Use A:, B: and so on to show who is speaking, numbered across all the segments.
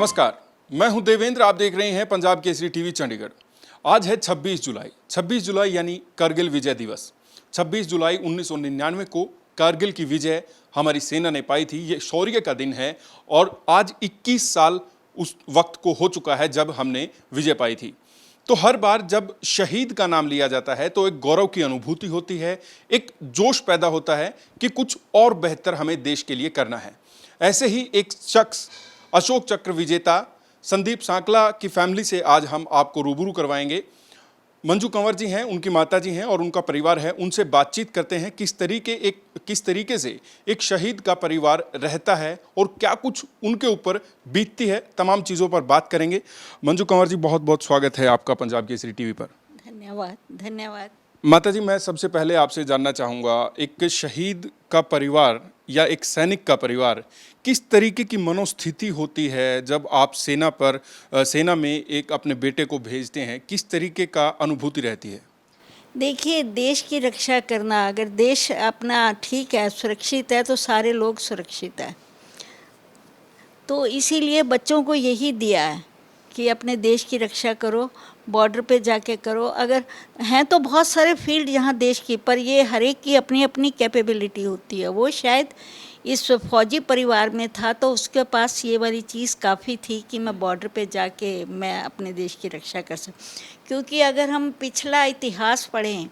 A: नमस्कार, मैं हूं देवेंद्र। आप देख रहे हैं पंजाब केसरी टीवी चंडीगढ़। आज है 26 जुलाई। 26 जुलाई यानी कारगिल विजय दिवस। 26 जुलाई 1999 को कारगिल की विजय हमारी सेना ने पाई थी। ये शौर्य का दिन है और आज 21 साल उस वक्त को हो चुका है जब हमने विजय पाई थी। तो हर बार जब शहीद का नाम लिया जाता है तो एक गौरव की अनुभूति होती है, एक जोश पैदा होता है कि कुछ और बेहतर हमें देश के लिए करना है। ऐसे ही एक शख्स अशोक चक्र विजेता संदीप सांकला की फैमिली से आज हम आपको रूबरू करवाएंगे। मंजू कंवर जी हैं, उनकी माता जी हैं और उनका परिवार है। उनसे बातचीत करते हैं किस तरीके से एक शहीद का परिवार रहता है और क्या कुछ उनके ऊपर बीतती है। तमाम चीज़ों पर बात करेंगे। मंजू कंवर जी, बहुत बहुत स्वागत है आपका पंजाब केसरी टीवी पर।
B: धन्यवाद धन्यवाद।
A: माता जी, मैं सबसे पहले आपसे जानना चाहूँगा, एक शहीद का परिवार या एक सैनिक का परिवार किस तरीके की मनोस्थिति होती है जब आप सेना में एक अपने बेटे को भेजते हैं? किस तरीके का अनुभूति रहती है?
B: देखिए, देश की रक्षा करना, अगर देश अपना ठीक है, सुरक्षित है, तो सारे लोग सुरक्षित हैं। तो इसीलिए बच्चों को यही दिया है कि अपने देश की रक्षा करो, बॉर्डर पे जाके करो। अगर हैं तो बहुत सारे फील्ड यहाँ देश की, पर ये हर एक की अपनी अपनी कैपेबिलिटी होती है। वो शायद इस फौजी परिवार में था तो उसके पास ये वाली चीज़ काफ़ी थी कि मैं बॉर्डर पे जाके मैं अपने देश की रक्षा कर सकूँ। क्योंकि अगर हम पिछला इतिहास पढ़ें,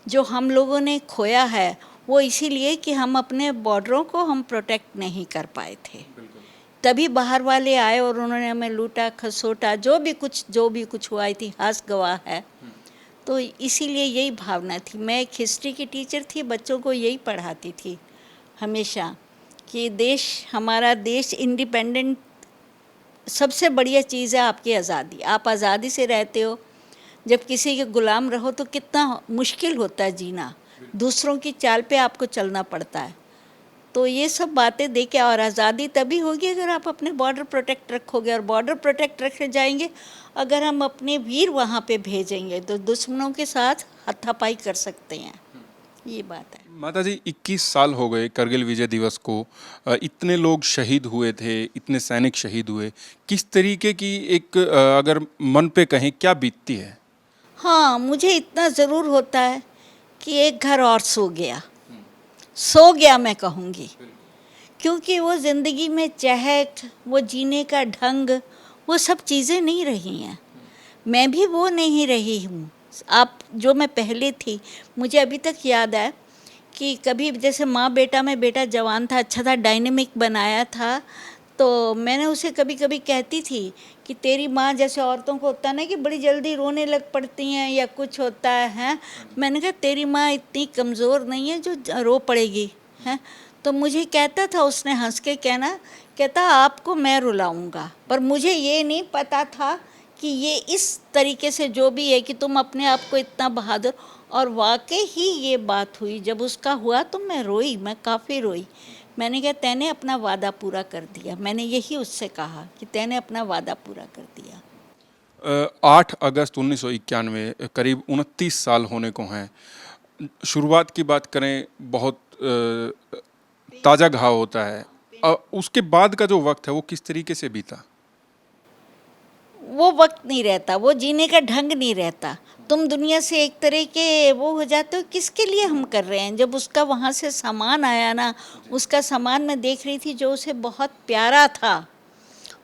B: जो हम लोगों ने खोया है वो इसीलिए कि हम अपने बॉर्डरों को हम प्रोटेक्ट नहीं कर पाए थे। तभी बाहर वाले आए और उन्होंने हमें लूटा खसोटा, जो भी कुछ हुआ इतिहास गवाह है। तो इसीलिए यही भावना थी। मैं एक हिस्ट्री की टीचर थी, बच्चों को यही पढ़ाती थी हमेशा कि हमारा देश इंडिपेंडेंट, सबसे बढ़िया चीज़ है आपकी आज़ादी। आप आज़ादी से रहते हो। जब किसी के गुलाम रहो तो कितना मुश्किल होता है जीना, दूसरों की चाल पे आपको चलना पड़ता है। तो ये सब बातें देखे, और आज़ादी तभी होगी अगर आप अपने बॉर्डर प्रोटेक्ट रखोगे, और बॉर्डर प्रोटेक्ट रखे जाएंगे अगर हम अपने वीर वहाँ पे भेजेंगे तो दुश्मनों के साथ हाथापाई कर सकते हैं। ये बात है।
A: माता जी, 21 साल हो गए कारगिल विजय दिवस को। इतने लोग शहीद हुए थे, इतने सैनिक शहीद हुए। किस तरीके की अगर मन पे कहें, क्या बीतती है?
B: हाँ, मुझे इतना ज़रूर होता है कि एक घर और सो गया मैं कहूँगी। क्योंकि वो ज़िंदगी में चहक, वो जीने का ढंग, वो सब चीज़ें नहीं रही हैं। मैं भी वो नहीं रही हूँ। आप जो मैं पहले थी, मुझे अभी तक याद है कि कभी जैसे माँ बेटा में, बेटा जवान था, अच्छा था, डायनेमिक बनाया था, तो मैंने उसे कभी कभी कहती थी कि तेरी माँ, जैसे औरतों को होता है ना कि बड़ी जल्दी रोने लग पड़ती हैं या कुछ होता है। मैंने कहा तेरी माँ इतनी कमज़ोर नहीं है जो रो पड़ेगी हैं। तो मुझे कहता था, उसने हंस के कहता आपको मैं रुलाऊंगा। पर मुझे ये नहीं पता था कि ये इस तरीके से जो भी है कि तुम अपने आप को इतना बहादुर। और वाकई ही ये बात हुई। जब उसका हुआ तो मैं रोई, मैं काफ़ी रोई। मैंने कहा तैने अपना वादा पूरा कर दिया। मैंने यही उससे कहा कि तैने अपना वादा पूरा कर दिया।
A: 8 अगस्त 1991, करीब 29 साल होने को हैं। शुरुआत की बात करें, बहुत ताज़ा घाव होता है। उसके बाद का जो वक्त है वो किस तरीके से बीता?
B: वो वक्त नहीं रहता, वो जीने का ढंग नहीं रहता। तुम दुनिया से एक तरह के वो हो जाते हो, किसके लिए हम कर रहे हैं। जब उसका वहाँ से सामान आया ना, उसका सामान मैं देख रही थी जो उसे बहुत प्यारा था,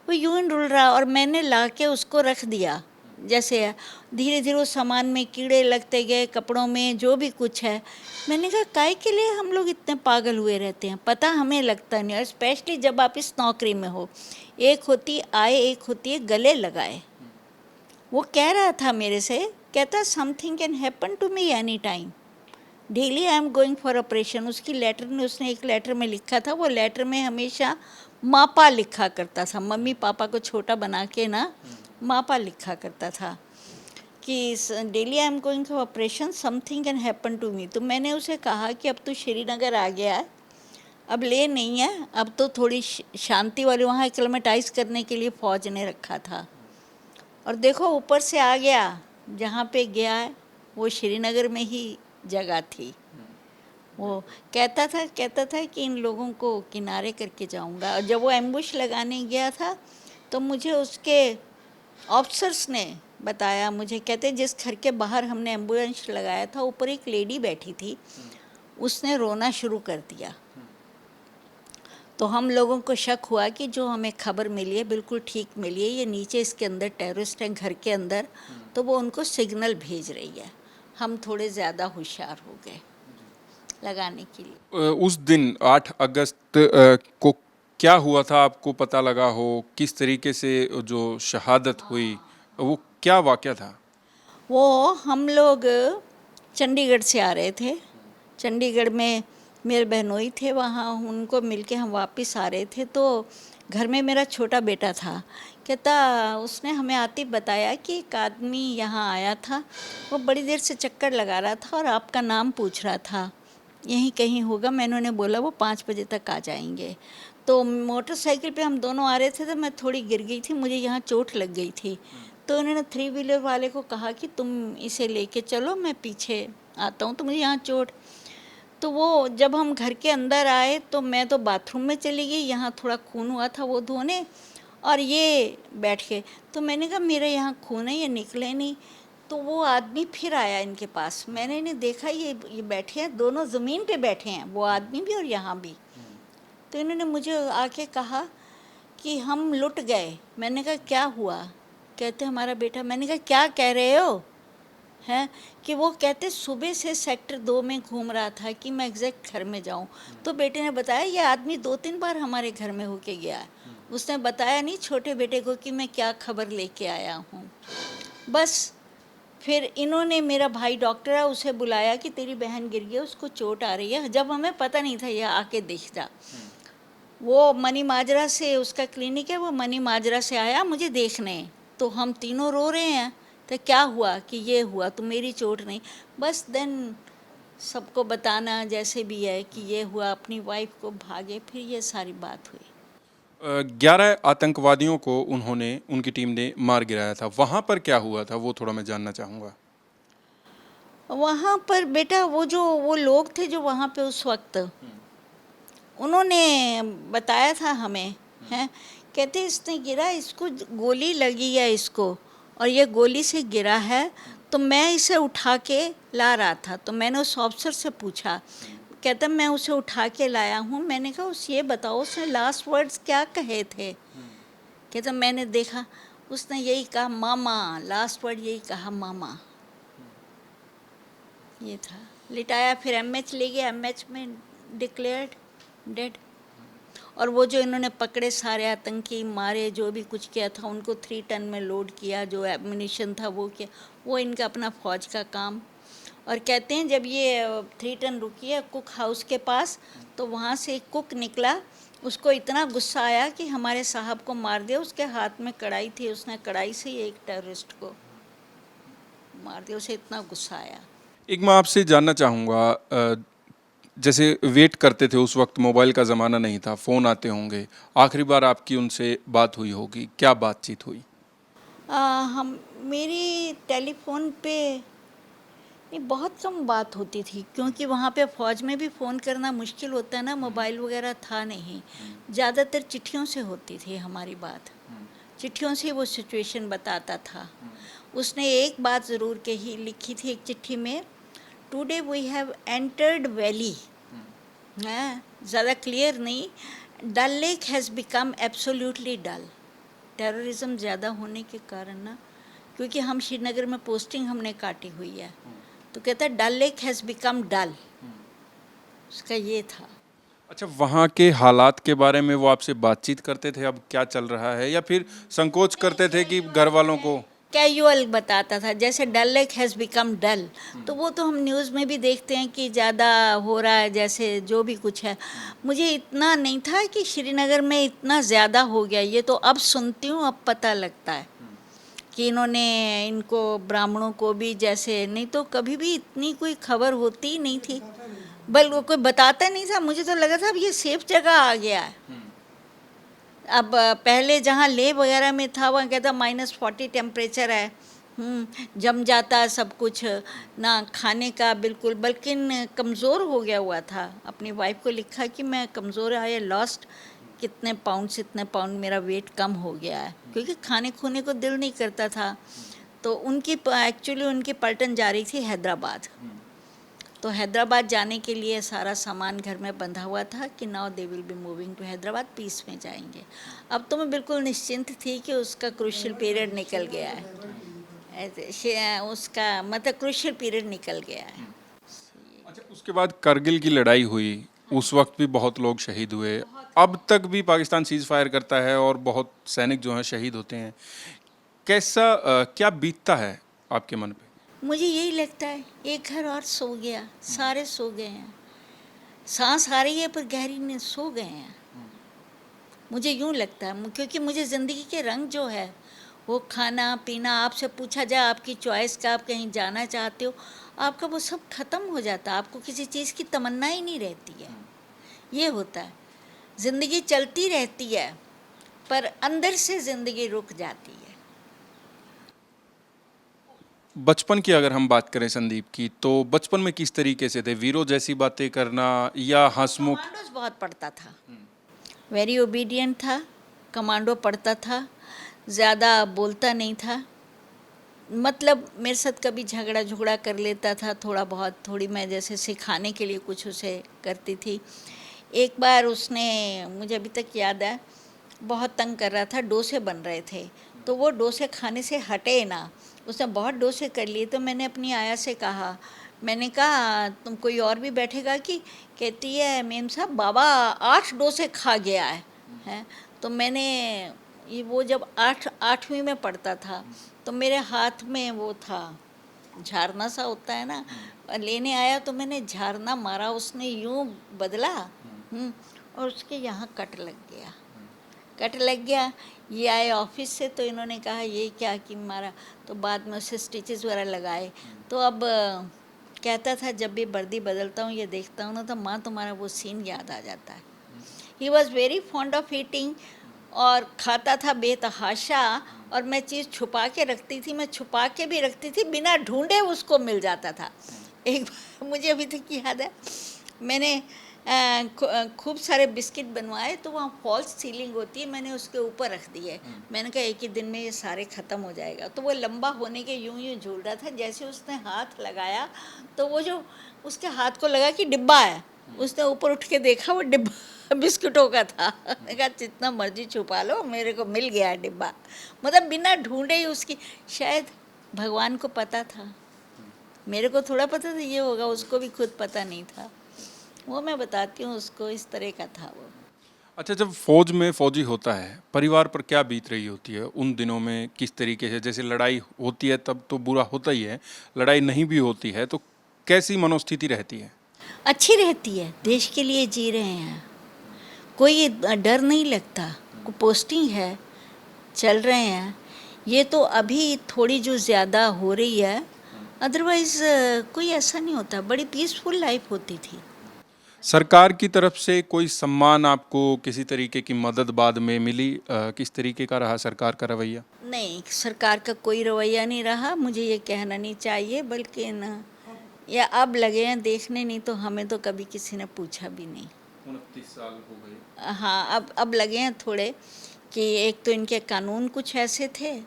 B: वो यूं ही डुल रहा, और मैंने ला के उसको रख दिया। जैसे धीरे धीरे उस सामान में कीड़े लगते गए, कपड़ों में जो भी कुछ है। मैंने कहा काहे के लिए हम लोग इतने पागल हुए रहते हैं, पता हमें लगता नहीं। और स्पेशली जब आप इस नौकरी में हो, एक होती आए, एक होती है गले लगाए। वो कह रहा था मेरे से, कहता something can happen to me any time, daily I am going for operation. उसकी लेटर में, उसने एक लेटर में लिखा था, वो लेटर में हमेशा मापा लिखा करता था, मम्मी पापा को छोटा बना के ना मापा लिखा करता था कि daily I am going for operation, something can happen to me. तो मैंने उसे कहा कि अब तो श्रीनगर आ गया है, अब ले नहीं है, अब तो थोड़ी शांति वाली, वहाँ एक्लेमेटाइज करने के लिए फ़ौज ने रखा था। और देखो ऊपर से आ गया, जहाँ पे गया है वो श्रीनगर में ही जगह थी। वो कहता था कि इन लोगों को किनारे करके जाऊंगा। और जब वो एम्बुश लगाने गया था तो मुझे उसके ऑफिसर्स ने बताया, मुझे कहते जिस घर के बाहर हमने एम्बुलेंस लगाया था ऊपर एक लेडी बैठी थी, उसने रोना शुरू कर दिया। तो हम लोगों को शक हुआ कि जो हमें खबर मिली है बिल्कुल ठीक मिली है, ये नीचे इसके अंदर टेररिस्ट हैं घर के अंदर, तो वो उनको सिग्नल भेज रही है। हम थोड़े ज़्यादा होशियार हो गए लगाने के लिए।
A: उस दिन 8 अगस्त को क्या हुआ था आपको पता लगा हो? किस तरीके से जो शहादत हुई वो क्या वाक़या था?
B: वो हम लोग चंडीगढ़ से आ रहे थे, चंडीगढ़ में मेरे बहनोई थे, वहाँ उनको मिलके हम वापस आ रहे थे। तो घर में मेरा छोटा बेटा था, कहता उसने हमें आते ही बताया कि एक आदमी यहाँ आया था, वो बड़ी देर से चक्कर लगा रहा था और आपका नाम पूछ रहा था, यहीं कहीं होगा। मैंने उन्हें बोला वो 5 बजे तक आ जाएंगे। तो मोटरसाइकिल पे हम दोनों आ रहे थे, तो मैं थोड़ी गिर गई थी, मुझे यहाँ चोट लग गई थी। तो उन्होंने 3 व्हीलर वाले को कहा कि तुम इसे लेके चलो, मैं पीछे आता हूँ, तो मुझे यहाँ चोट। तो वो जब हम घर के अंदर आए तो मैं तो बाथरूम में चली गई, यहाँ थोड़ा खून हुआ था वो धोने, और ये बैठ गए। तो मैंने कहा मेरा यहाँ खून है, ये निकले नहीं। तो वो आदमी फिर आया इनके पास, मैंने इन्हें देखा ये बैठे हैं, दोनों ज़मीन पे बैठे हैं, वो आदमी भी और यहाँ भी। तो इन्होंने मुझे आके कहा कि हम लुट गए। मैंने कहा क्या हुआ? कहते हमारा बेटा। मैंने कहा क्या कह रहे हो? हैं कि वो कहते सुबह से सेक्टर 2 में घूम रहा था कि मैं एग्जैक्ट घर में जाऊं। तो बेटे ने बताया ये आदमी 2-3 बार हमारे घर में होके गया है। उसने बताया नहीं छोटे बेटे को कि मैं क्या खबर लेके आया हूं। बस फिर इन्होंने, मेरा भाई डॉक्टर है, उसे बुलाया कि तेरी बहन गिर गई, उसको चोट आ रही है। जब हमें पता नहीं था, ये आके देखता। वो मनी माजरा से उसका क्लिनिक है, वो मनी माजरा से आया मुझे देखने। तो हम तीनों रो रहे हैं, तो क्या हुआ कि ये हुआ, तो मेरी चोट नहीं। बस देन सबको बताना जैसे भी है कि ये हुआ, अपनी वाइफ को भागे, फिर ये सारी बात हुई।
A: 11 आतंकवादियों को उनकी टीम ने मार गिराया था, वहाँ पर क्या हुआ था वो थोड़ा मैं जानना चाहूँगा।
B: वहाँ पर बेटा वो लोग थे जो वहाँ पे उस वक्त, उन्होंने बताया था हमें, हैं कहते इसने गिरा, इसको गोली लगी है इसको, और ये गोली से गिरा है। तो मैं इसे उठा के ला रहा था, तो मैंने उस ऑफिसर से पूछा, कहता मैं उसे उठा के लाया हूँ। मैंने कहा उस ये बताओ उसने लास्ट वर्ड्स क्या कहे थे? कहता मैंने देखा, उसने यही कहा मामा, लास्ट वर्ड यही कहा मामा। ये था। लिटाया, फिर एमएच ले गया, एमएच में डिक्लेयर्ड डेड। और वो जो इन्होंने पकड़े सारे आतंकी मारे, जो भी कुछ किया था, उनको 3 टन में लोड किया, जो एमिनिशन था वो किया, वो इनका अपना फौज का काम। और कहते हैं जब ये 3 टन रुकी है कुक हाउस के पास, तो वहाँ से एक कुक निकला, उसको इतना गुस्सा आया कि हमारे साहब को मार दिया। उसके हाथ में कढ़ाई थी, उसने कढ़ाई से ही एक टेररिस्ट को मार दिया, उसे इतना गुस्सा आया।
A: एक मैं आपसे जानना चाहूँगा, जैसे वेट करते थे उस वक्त, मोबाइल का ज़माना नहीं था, फ़ोन आते होंगे, आखिरी बार आपकी उनसे बात हुई होगी, क्या बातचीत हुई?
B: हम मेरी टेलीफोन पे नहीं, बहुत कम बात होती थी, क्योंकि वहाँ पे फ़ौज में भी फ़ोन करना मुश्किल होता है ना, मोबाइल वगैरह था नहीं। ज़्यादातर चिट्ठियों से होती थी हमारी बात, चिट्ठियों से वो सिचुएशन बताता था। उसने एक बात ज़रूर कही, लिखी थी एक चिट्ठी में, today we have entered valley, हैं ज़्यादा क्लियर नहीं, Dal lake has become absolutely dull. Terrorism ज़्यादा होने के कारण ना, क्योंकि हम श्रीनगर में पोस्टिंग हमने काटी हुई है, तो कहता है डल लेक हैज़ बिकम डल, उसका ये था।
A: अच्छा, वहाँ के हालात के बारे में वो आपसे बातचीत करते थे, अब क्या चल रहा है, या फिर संकोच करते थे कि घर वालों को?
B: कैजुअल बताता था, जैसे डल लेक हैज़ बिकम डल, तो वो तो हम न्यूज़ में भी देखते हैं कि ज़्यादा हो रहा है, जैसे जो भी कुछ है। मुझे इतना नहीं था कि श्रीनगर में इतना ज़्यादा हो गया, ये तो अब सुनती हूँ, अब पता लगता है कि इन्होंने इनको ब्राह्मणों को भी, जैसे नहीं तो कभी भी इतनी कोई खबर होती ही नहीं थी, बल्कि कोई बताता नहीं था। मुझे तो लगा था अब ये सेफ जगह आ गया है। अब पहले जहाँ लेह वगैरह में था, वहाँ कहता -40 टेम्परेचर है, जम जाता है सब कुछ, ना खाने का बिल्कुल, बल्कि कमज़ोर हो गया हुआ था। अपनी वाइफ को लिखा कि मैं कमज़ोर, आई लॉस्ट कितने पाउंड से इतने पाउंड मेरा वेट कम हो गया है, क्योंकि खाने खूने को दिल नहीं करता था। तो एक्चुअली उनकी पलटन जा रही थी हैदराबाद। तो हैदराबाद जाने के लिए सारा सामान घर में बंधा हुआ था कि now they will be moving to Hyderabad, पीस में जाएंगे। अब तो मैं बिल्कुल निश्चिंत थी कि उसका क्रूशियल पीरियड निकल गया है, उसका मतलब क्रूशियल पीरियड निकल गया है।
A: अच्छा, उसके बाद करगिल की लड़ाई हुई, उस वक्त भी बहुत लोग शहीद हुए। अब तक भी पाकिस्तान सीज फायर करता है और बहुत सैनिक जो हैं शहीद होते हैं। कैसा क्या बीतता है आपके मन पे?
B: मुझे यही लगता है एक घर और सो गया, सारे सो गए हैं, सांस आ रही है पर गहरी नींद, सो गए हैं। मुझे यूं लगता है, क्योंकि मुझे ज़िंदगी के रंग जो है वो खाना पीना, आपसे पूछा जाए आपकी चॉइस का, आप कहीं जाना चाहते हो, आपका वो सब ख़त्म हो जाता है, आपको किसी चीज़ की तमन्ना ही नहीं रहती है। ये होता है, ज़िंदगी चलती रहती है पर अंदर से ज़िंदगी रुक जाती है।
A: बचपन की अगर हम बात करें संदीप की, तो बचपन में किस तरीके से थे? वीरों जैसी बातें करना या हंसमुख?
B: कमांडोज बहुत पढ़ता था, वेरी ओबीडियंट था, कमांडो पढ़ता था, ज़्यादा बोलता नहीं था। मतलब मेरे साथ कभी झगड़ा कर लेता था थोड़ा बहुत, थोड़ी मैं जैसे सिखाने के लिए कुछ उसे करती थी। एक बार उसने, मुझे अभी तक याद है, बहुत तंग कर रहा था, डोसे बन रहे थे, तो वो डोसे खाने से हटे ना, उसने बहुत डोसे कर लिए। तो मैंने अपनी आया से कहा, मैंने कहा तुम कोई और भी बैठेगा कि? कहती है मेम साहब बाबा 8 डोसे खा गया है। तो मैंने ये, वो जब 8वीं में पढ़ता था, तो मेरे हाथ में वो था, झारना सा होता है ना, लेने आया तो मैंने झारना मारा, उसने यूं बदला और उसके यहाँ कट लग गया। ये आए ऑफिस से तो इन्होंने कहा ये क्या कि मारा, तो बाद में उसे स्टिचेस वगैरह लगाए। तो अब कहता था जब भी वर्दी बदलता हूँ, ये देखता हूँ ना, तो माँ तुम्हारा वो सीन याद आ जाता है। He was very fond of eating, और खाता था बेतहाशा, और मैं चीज़ छुपा के रखती थी, मैं छुपा के भी रखती थी, बिना ढूंढे उसको मिल जाता था। एक बार मुझे अभी तक याद है, मैंने खूब सारे बिस्किट बनवाए, तो वहाँ फॉल्स सीलिंग होती है, मैंने उसके ऊपर रख दिए। मैंने कहा एक ही दिन में ये सारे ख़त्म हो जाएगा। तो वो लंबा होने के यूं झूल रहा था, जैसे उसने हाथ लगाया तो वो जो उसके हाथ को लगा कि डिब्बा है, उसने ऊपर उठ के देखा, वो डिब्बा बिस्किटों का था। मैंने कहा जितना मर्जी छुपा लो, मेरे को मिल गया डिब्बा। मतलब बिना ढूंढे ही उसकी, शायद भगवान को पता था, मेरे को थोड़ा पता था ये होगा, उसको भी खुद पता नहीं था। वो मैं बताती हूँ उसको, इस तरह का था वो।
A: अच्छा, जब फौज में फौजी होता है, परिवार पर क्या बीत रही होती है उन दिनों में? किस तरीके से, जैसे लड़ाई होती है तब तो बुरा होता ही है, लड़ाई नहीं भी होती है तो कैसी मनोस्थिति रहती है?
B: अच्छी रहती है, देश के लिए जी रहे हैं, कोई डर नहीं लगता, को पोस्टिंग है, चल रहे हैं। ये तो अभी थोड़ी जो ज़्यादा हो रही है, अदरवाइज़ कोई ऐसा नहीं होता, बड़ी पीसफुल लाइफ होती थी।
A: सरकार की तरफ से कोई सम्मान आपको, किसी तरीके की मदद बाद में मिली? किस तरीके का रहा सरकार का रवैया?
B: नहीं, सरकार का कोई रवैया नहीं रहा, मुझे ये कहना नहीं चाहिए, बल्कि न, या अब लगे हैं देखने, नहीं तो हमें तो कभी किसी ने पूछा भी नहीं।
A: 29 साल हो गए।
B: हाँ, अब लगे हैं थोड़े, कि एक तो इनके कानून कुछ ऐसे थे,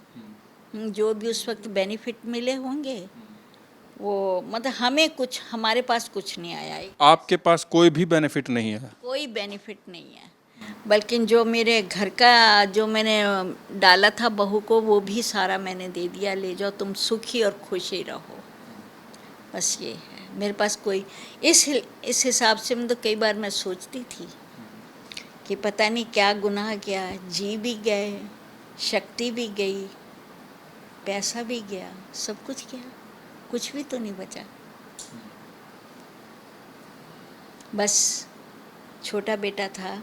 B: जो भी उस वक्त बेनिफिट मिले होंगे, वो मतलब हमें कुछ, हमारे पास कुछ नहीं आया,
A: आपके पास कोई भी बेनिफिट नहीं है?
B: कोई बेनिफिट नहीं है। बल्कि जो मेरे घर का, जो मैंने डाला था बहू को, वो भी सारा मैंने दे दिया, ले जाओ तुम सुखी और खुशी रहो, बस ये है मेरे पास। कोई इस हिसाब से मैं तो कई बार मैं सोचती थी कि पता नहीं क्या गुनाह किया, जी भी गए, शक्ति भी गई, पैसा भी गया, सब कुछ गया, कुछ भी तो नहीं बचा। बस छोटा बेटा था,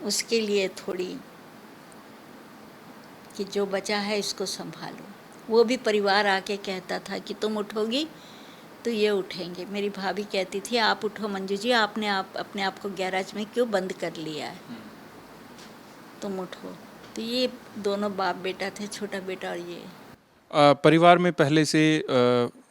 B: उसके लिए थोड़ी कि जो बचा है इसको संभालो। वो भी परिवार आके कहता था कि तुम उठोगी तो ये उठेंगे। मेरी भाभी कहती थी आप उठो मंजू जी, आपने अपने आप को गैराज में क्यों बंद कर लिया है, तुम उठो। तो ये दोनों बाप बेटा थे, छोटा बेटा और ये।
A: परिवार में पहले से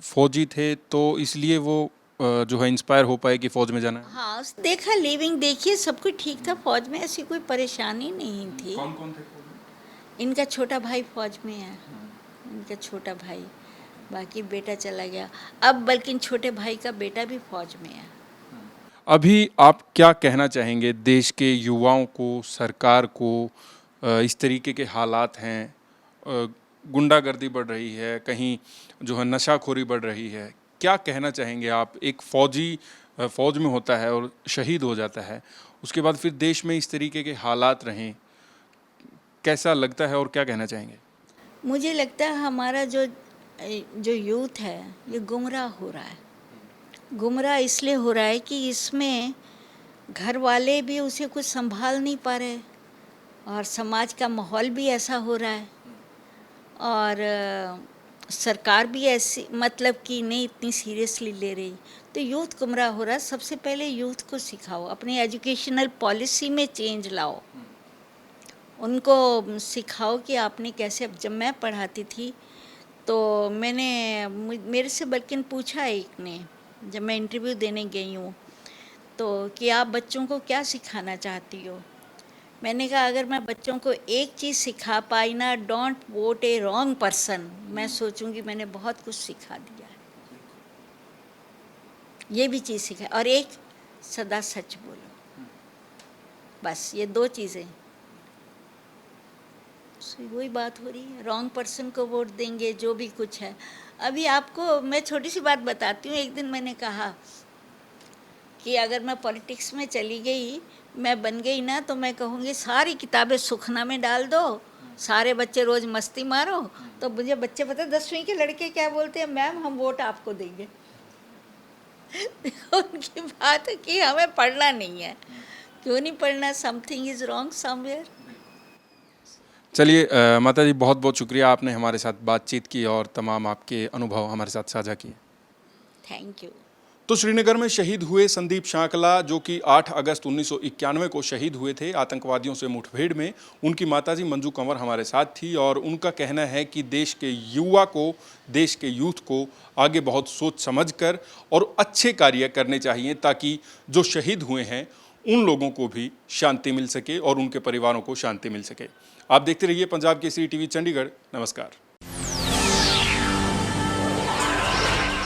A: फौजी थे तो इसलिए वो जो है इंस्पायर हो पाए कि फौज में जाना है?
B: हाँ, देखा लिविंग देखिए सब कुछ ठीक था, फौज में ऐसी कोई परेशानी नहीं थी।
A: कौन कौन थे फौज में?
B: इनका छोटा भाई फौज में है, इनका छोटा भाई, बाकी बेटा चला गया। अब बल्कि छोटे भाई का बेटा भी फौज में है।
A: अभी आप क्या कहना चाहेंगे देश के युवाओं को, सरकार को? इस तरीके के हालात हैं, गुंडागर्दी बढ़ रही है, कहीं जो है नशाखोरी बढ़ रही है, क्या कहना चाहेंगे आप? एक फौजी फौज में होता है और शहीद हो जाता है, उसके बाद फिर देश में इस तरीके के हालात रहें, कैसा लगता है और क्या कहना चाहेंगे?
B: मुझे लगता है हमारा जो जो यूथ है ये गुमराह हो रहा है। गुमराह इसलिए हो रहा है कि इसमें घर वाले भी उसे कुछ संभाल नहीं पा रहे और समाज का माहौल भी ऐसा हो रहा है और सरकार भी ऐसी मतलब कि नहीं इतनी सीरियसली ले रही, तो यूथ गुमराह हो रहा है। सबसे पहले यूथ को सिखाओ, अपनी एजुकेशनल पॉलिसी में चेंज लाओ, उनको सिखाओ कि आपने कैसे। अब जब मैं पढ़ाती थी तो मेरे से बल्कि पूछा एक ने, जब मैं इंटरव्यू देने गई हूँ तो कि आप बच्चों को क्या सिखाना चाहती हो। मैंने कहा अगर मैं बच्चों को एक चीज़ सिखा पाई ना, don't vote A wrong person, मैं सोचूंगी मैंने बहुत कुछ सिखा दिया है। ये भी चीज़ सिखा, और एक सदा सच बोलो, बस ये दो चीज़ें। वही बात हो रही है, रॉन्ग पर्सन को वोट देंगे, जो भी कुछ है। अभी आपको मैं छोटी सी बात बताती हूँ। एक दिन मैंने कहा कि अगर मैं पॉलिटिक्स में चली गई, मैं बन गई ना, तो मैं कहूँगी सारी किताबें सुखना में डाल दो, सारे बच्चे रोज़ मस्ती मारो। तो मुझे बच्चे पता 10वीं के लड़के क्या बोलते हैं, मैम हम वोट आपको देंगे। उनकी बात है कि हमें पढ़ना नहीं है। क्यों नहीं पढ़ना? Something is wrong somewhere.
A: चलिए माता जी, बहुत बहुत शुक्रिया, आपने हमारे साथ बातचीत की और तमाम आपके अनुभव हमारे साथ साझा किए।
B: Thank you.
A: तो श्रीनगर में शहीद हुए संदीप शांकला, जो कि 8 अगस्त 1991 को शहीद हुए थे आतंकवादियों से मुठभेड़ में, उनकी माताजी मंजू कंवर हमारे साथ थी और उनका कहना है कि देश के युवा को, देश के यूथ को आगे बहुत सोच समझकर और अच्छे कार्य करने चाहिए ताकि जो शहीद हुए हैं उन लोगों को भी शांति मिल सके और उनके परिवारों को शांति मिल सके। आप देखते रहिए पंजाब केसरी टीवी चंडीगढ़। नमस्कार।